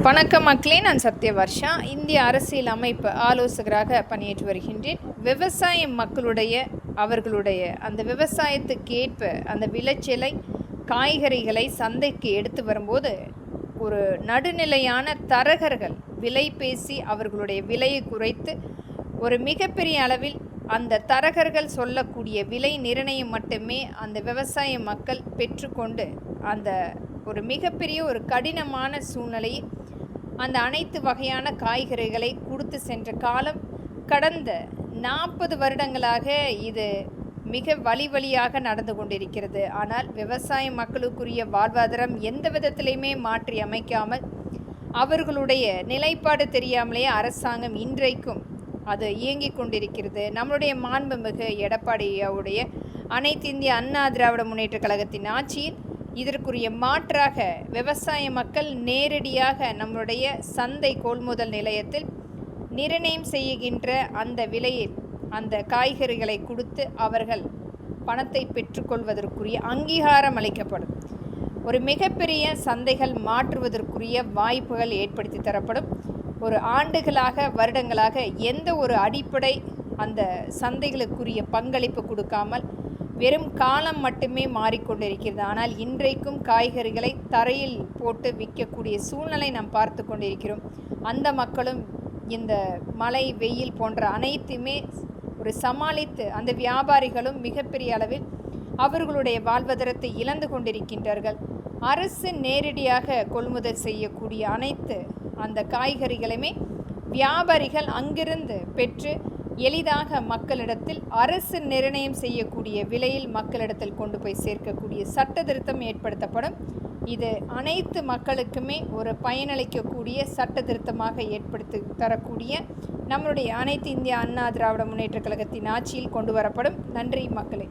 வணக்கம் மக்களே, நான் சத்யவர்ஷா. இந்திய அரசியல் அமைப்பு ஆலோசகராக பணியாற்றி வருகின்றேன். விவசாய மக்களுடைய அவர்களுடைய அந்த விவசாயத்துக்கு ஏற்ப அந்த விளைச்சலை காய்கறிகளை சந்தைக்கு எடுத்து வரும்போது ஒரு நடுநிலையான தரகர்கள் விலை பேசி அவர்களுடைய விலையை குறைத்து ஒரு மிகப்பெரிய அளவில் அந்த தரகர்கள் சொல்லக்கூடிய விலை நிர்ணயம் மட்டுமே அந்த விவசாய மக்கள் பெற்றுக்கொண்டு அந்த ஒரு மிகப்பெரிய ஒரு கடினமான சூழ்நிலையில் அந்த அனைத்து வகையான காய்கறிகளை கொடுத்து சென்ற காலம் கடந்த 40 வருடங்களாக இது மிக வழியாக நடந்து கொண்டிருக்கிறது. ஆனால் விவசாய மக்களுக்குரிய வாழ்வாதாரம் எந்த விதத்திலையுமே மாற்றி அமைக்காமல் அவர்களுடைய நிலைப்பாடு தெரியாமலே அரசாங்கம் இன்றைக்கும் அது இயங்கிக் கொண்டிருக்கிறது. நம்மளுடைய மாண்புமிகு எடப்பாடியாவுடைய அனைத்து இந்திய அண்ணா திராவிட முன்னேற்ற கழகத்தின் ஆட்சியில் இதற்குரிய மாற்றாக விவசாய மக்கள் நேரடியாக நம்முடைய சந்தை கொள்முதல் நிலையத்தில் நிர்ணயம் செய்கின்ற அந்த விலையில் அந்த காய்கறிகளை கொடுத்து அவர்கள் பணத்தை பெற்றுக்கொள்வதற்குரிய அங்கீகாரம் அளிக்கப்படும். ஒரு மிகப்பெரிய சந்தைகள் மாற்றுவதற்குரிய வாய்ப்புகள் ஏற்படுத்தி தரப்படும். ஒரு ஆண்டுகளாக வருடங்களாக எந்த ஒரு அடிப்படை அந்த சந்தைகளுக்குரிய பங்களிப்பு கொடுக்காமல் வெறும் காலம் மட்டுமே மாறிக்கொண்டிருக்கிறது. ஆனால் இன்றைக்கும் காய்கறிகளை தரையில் போட்டு விற்கக்கூடிய சூழ்நிலை நாம் பார்த்து கொண்டிருக்கிறோம். அந்த மக்களும் இந்த மழை வெயில் போன்ற அனைத்துமே ஒரு சமாளித்து அந்த வியாபாரிகளும் மிகப்பெரிய அளவில் அவர்களுடைய வாழ்வாதாரத்தை இழந்து கொண்டிருக்கின்றார்கள். அரசு நேரடியாக கொள்முதல் செய்யக்கூடிய அனைத்து அந்த காய்கறிகளுமே வியாபாரிகள் அங்கிருந்து பெற்று எளிதாக மக்களிடத்தில் அரசு நிர்ணயம் செய்யக்கூடிய விலையில் மக்களிடத்தில் கொண்டு போய் சேர்க்கக்கூடிய சட்ட திருத்தம் ஏற்படுத்தப்படும். இது அனைத்து மக்களுக்குமே ஒரு பயனளிக்கக்கூடிய சட்ட திருத்தமாக ஏற்படுத்தி தரக்கூடிய நம்முடைய அனைத்து இந்திய அண்ணா திராவிட முன்னேற்ற கழகத்தின் ஆட்சியில் கொண்டு வரப்படும். நன்றி மக்களே.